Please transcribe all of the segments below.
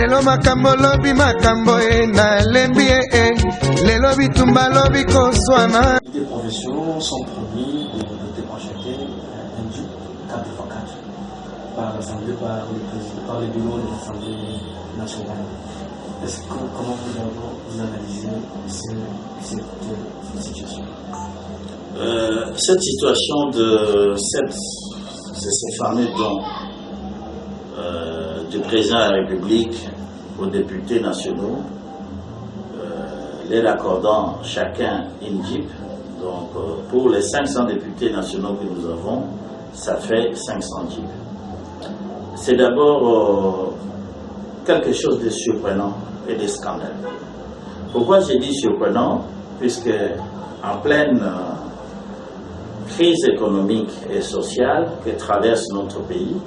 lelo makambo lobi makambo na lembi lelo bitumba lobi koswana. Des professions sont promis de projeter un Jeep 4x4 par l'Assemblée, par le bureau de l'Assemblée nationale. Comment vous analysez cette situation? Cette situation de ces fameux dons du président de la République aux députés nationaux, les accordant chacun une Jeep. Donc pour les 500 députés nationaux que nous avons, ça fait 500 Jeeps. C'est d'abord quelque chose de surprenant et de scandaleux. Pourquoi j'ai dit surprenant? Puisque en pleine crise économique et sociale que traverse notre pays,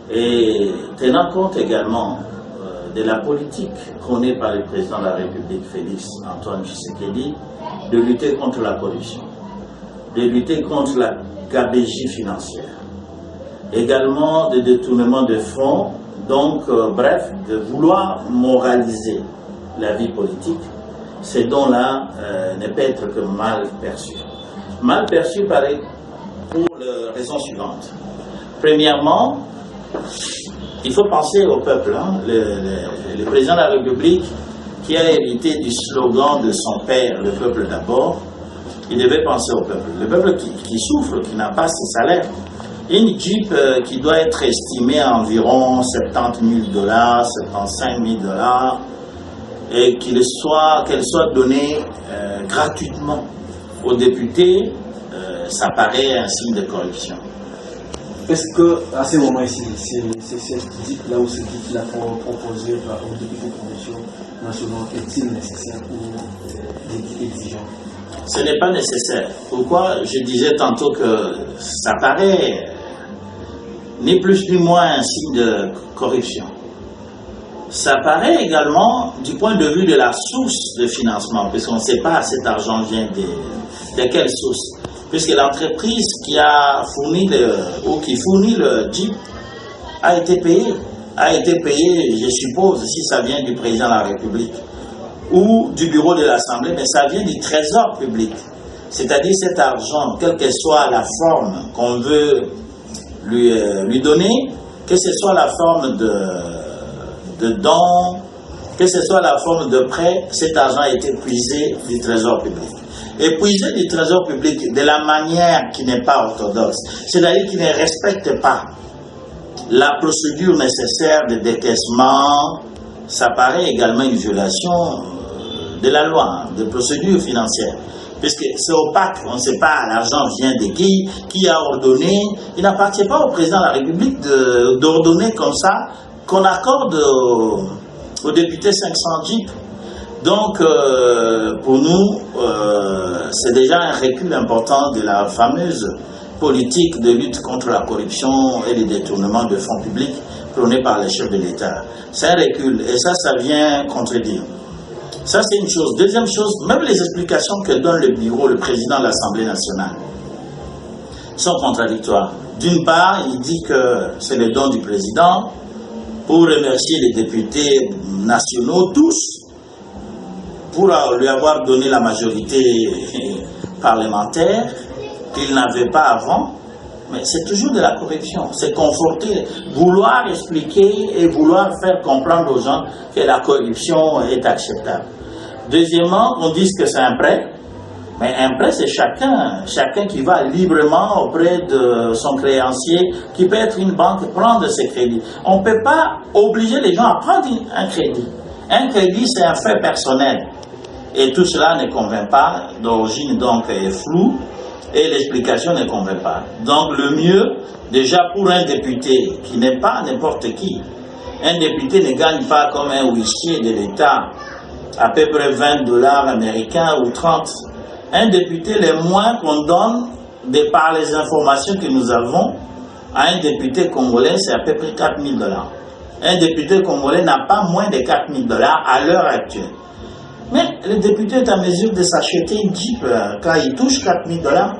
et tenant compte également de la politique prônée par le président de la République, Félix Antoine Tshisekedi, de lutter contre la corruption, de lutter contre la gabegie financière, également de détournement de fonds, donc bref, de vouloir moraliser la vie politique, ces dons-là ne peut être que mal perçus. Mal perçus pour les raisons suivantes. Premièrement, il faut penser au peuple. Le président de la République, qui a hérité du slogan de son père, le peuple d'abord, il devait penser au peuple. Le peuple qui souffre, qui n'a pas ses salaires. Une Jeep qui doit être estimée à environ 70 000 $, 75 000 $, et qu'elle soit donnée gratuitement aux députés, ça paraît un signe de corruption. Est-ce qu'à ce moment ici, c'est cette Jeep-là ou ce Jeep-là proposé par aux députés de commission nationale est-il nécessaire ou exigeant? Ce n'est pas nécessaire. Pourquoi? Je disais tantôt que ça paraît ni plus ni moins un signe de corruption. Ça paraît également du point de vue de la source de financement, puisqu'on ne sait pas cet argent vient de quelle source. Puisque l'entreprise qui a fourni qui fournit le Jeep a été payée, je suppose, si ça vient du président de la République ou du bureau de l'Assemblée, mais ça vient du trésor public. C'est-à-dire cet argent, quelle que soit la forme qu'on veut lui donner, que ce soit la forme de don, que ce soit la forme de prêt, cet argent a été puisé du trésor public. Et puisé du trésor public de la manière qui n'est pas orthodoxe, c'est-à-dire qui ne respecte pas la procédure nécessaire de décaissement, ça paraît également une violation de la loi, de procédure financière. Puisque c'est opaque, on ne sait pas l'argent vient de qui a ordonné. Il n'appartient pas au président de la République d'ordonner comme ça qu'on accorde aux députés 500 Jeeps. Donc, pour nous, c'est déjà un recul important de la fameuse politique de lutte contre la corruption et le détournement de fonds publics prônée par les chefs de l'État. C'est un recul, et ça vient contredire. Ça, c'est une chose. Deuxième chose, même les explications que donne le bureau, le président de l'Assemblée nationale, sont contradictoires. D'une part, il dit que c'est le don du président pour remercier les députés nationaux, tous, pour lui avoir donné la majorité parlementaire qu'il n'avait pas avant. Mais c'est toujours de la corruption, c'est conforter, vouloir expliquer et vouloir faire comprendre aux gens que la corruption est acceptable. Deuxièmement, on dit que c'est un prêt, mais un prêt c'est chacun qui va librement auprès de son créancier, qui peut être une banque, prendre ses crédits. On ne peut pas obliger les gens à prendre un crédit. Un crédit c'est un fait personnel et tout cela ne convainc pas, d'origine donc est floue. Et l'explication ne convainc pas. Donc le mieux, déjà pour un député qui n'est pas n'importe qui, un député ne gagne pas comme un huissier de l'État à peu près 20 $ américains ou 30. Un député, le moins qu'on donne, de par les informations que nous avons, à un député congolais, c'est à peu près 4 000 $. Un député congolais n'a pas moins de 4 000 $ à l'heure actuelle. Mais le député est en mesure de s'acheter une Jeep quand il touche 4 000 $.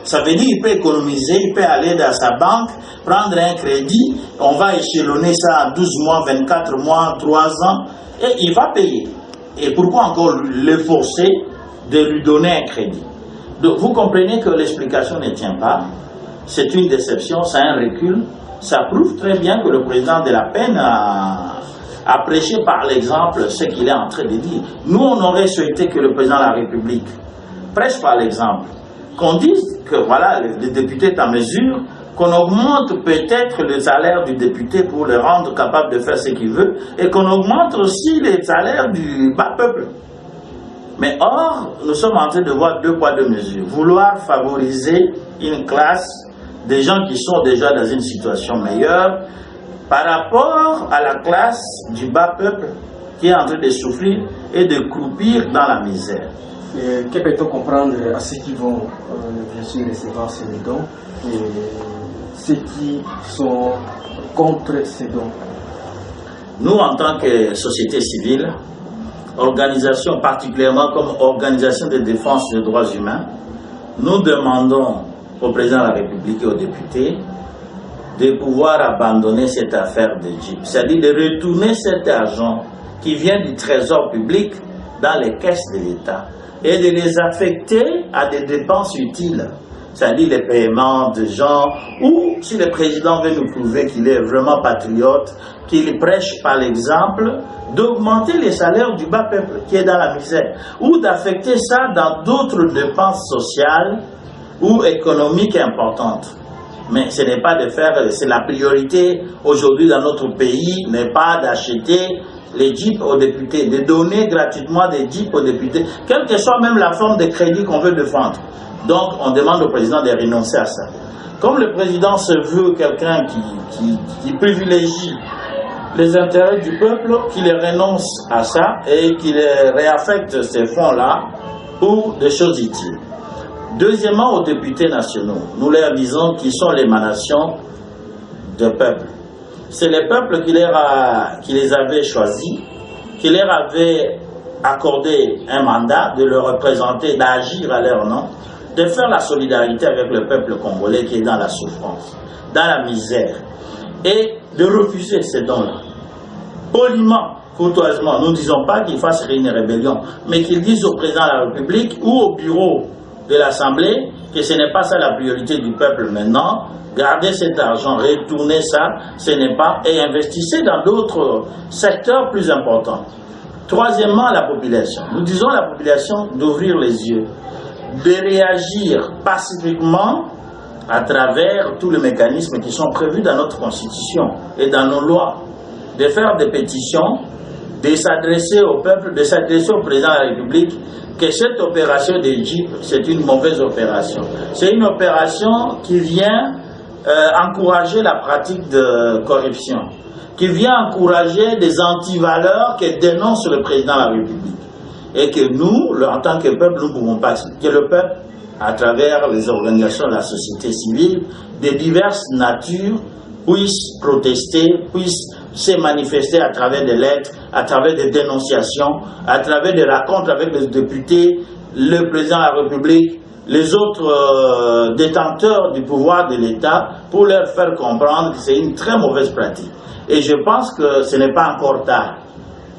Ça veut dire qu'il peut économiser, il peut aller dans sa banque, prendre un crédit, on va échelonner ça à 12 mois, 24 mois, 3 ans, et il va payer. Et pourquoi encore le forcer de lui donner un crédit? Donc vous comprenez que l'explication ne tient pas, c'est une déception, c'est un recul, ça prouve très bien que le président de la peine a prêché par l'exemple ce qu'il est en train de dire. Nous, on aurait souhaité que le président de la République prêche par l'exemple, qu'on dise que voilà, le député est en mesure, qu'on augmente peut-être le salaire du député pour le rendre capable de faire ce qu'il veut, et qu'on augmente aussi les salaires du bas peuple. Mais or, nous sommes en train de voir deux poids, deux mesures. Vouloir favoriser une classe des gens qui sont déjà dans une situation meilleure par rapport à la classe du bas peuple qui est en train de souffrir et de croupir dans la misère. Que peut-on comprendre à ceux qui vont bien sûr recevoir ces dons et ceux qui sont contre ces dons? Nous, en tant que société civile, organisation particulièrement comme organisation de défense des droits humains, nous demandons au président de la République et aux députés de pouvoir abandonner cette affaire de JIP, c'est-à-dire de retourner cet argent qui vient du trésor public dans les caisses de l'État et de les affecter à des dépenses utiles, c'est-à-dire les paiements de gens, ou si le président veut nous prouver qu'il est vraiment patriote, qu'il prêche par l'exemple, d'augmenter les salaires du bas peuple qui est dans la misère, ou d'affecter ça dans d'autres dépenses sociales ou économiques importantes. Mais ce n'est pas de faire, c'est la priorité aujourd'hui dans notre pays, n'est pas d'acheter les jeeps aux députés, de donner gratuitement des jeeps aux députés, quelle que soit même la forme de crédit qu'on veut défendre. Donc on demande au président de renoncer à ça. Comme le président se veut quelqu'un qui privilégie les intérêts du peuple, qu'il renonce à ça et qu'il réaffecte ces fonds-là pour des choses utiles. Deuxièmement, aux députés nationaux, nous leur disons qu'ils sont l'émanation du peuple. C'est le peuple qui les avait choisis, qui leur avait accordé un mandat de le représenter, d'agir à leur nom, de faire la solidarité avec le peuple congolais qui est dans la souffrance, dans la misère, et de refuser ces dons-là. Poliment, courtoisement, nous ne disons pas qu'ils fassent une rébellion, mais qu'ils disent au président de la République ou au bureau de l'Assemblée que ce n'est pas ça la priorité du peuple maintenant. Gardez cet argent, retournez ça, ce n'est pas, et investissez dans d'autres secteurs plus importants. Troisièmement, la population. Nous disons à la population d'ouvrir les yeux, de réagir pacifiquement à travers tous les mécanismes qui sont prévus dans notre Constitution et dans nos lois, de faire des pétitions, de s'adresser au peuple, de s'adresser au président de la République, que cette opération des JIP, c'est une mauvaise opération. C'est une opération qui vient encourager la pratique de corruption, qui vient encourager des antivaleurs que dénonce le président de la République. Et que nous, en tant que peuple, nous ne pouvons pas. Que le peuple, à travers les organisations de la société civile, de diverses natures, puisse protester, puisse se manifester à travers des lettres, à travers des dénonciations, à travers des rencontres avec les députés, le président de la République, les autres détenteurs du pouvoir de l'État, pour leur faire comprendre que c'est une très mauvaise pratique. Et je pense que ce n'est pas encore tard.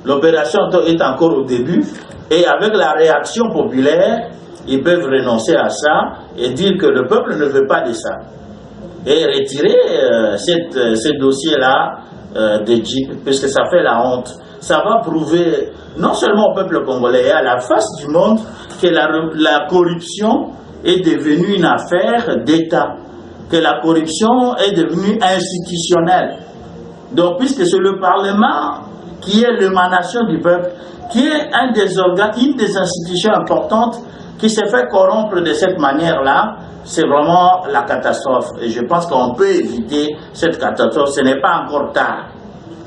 L'opération est encore au début, et avec la réaction populaire, ils peuvent renoncer à ça et dire que le peuple ne veut pas de ça. Et retirer ce dossier-là de JIP, puisque ça fait la honte. Ça va prouver, non seulement au peuple congolais, et à la face du monde, que la corruption est devenue une affaire d'État, que la corruption est devenue institutionnelle. Donc, puisque c'est le Parlement qui est l'émanation du peuple, qui est un des organes, une des institutions importantes, qui s'est fait corrompre de cette manière-là, c'est vraiment la catastrophe. Et je pense qu'on peut éviter cette catastrophe. Ce n'est pas encore tard.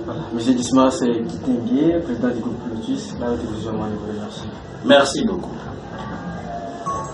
Voilà. Monsieur Dismas Kitingué, président du groupe Lotus, la télévision. Merci. Merci beaucoup.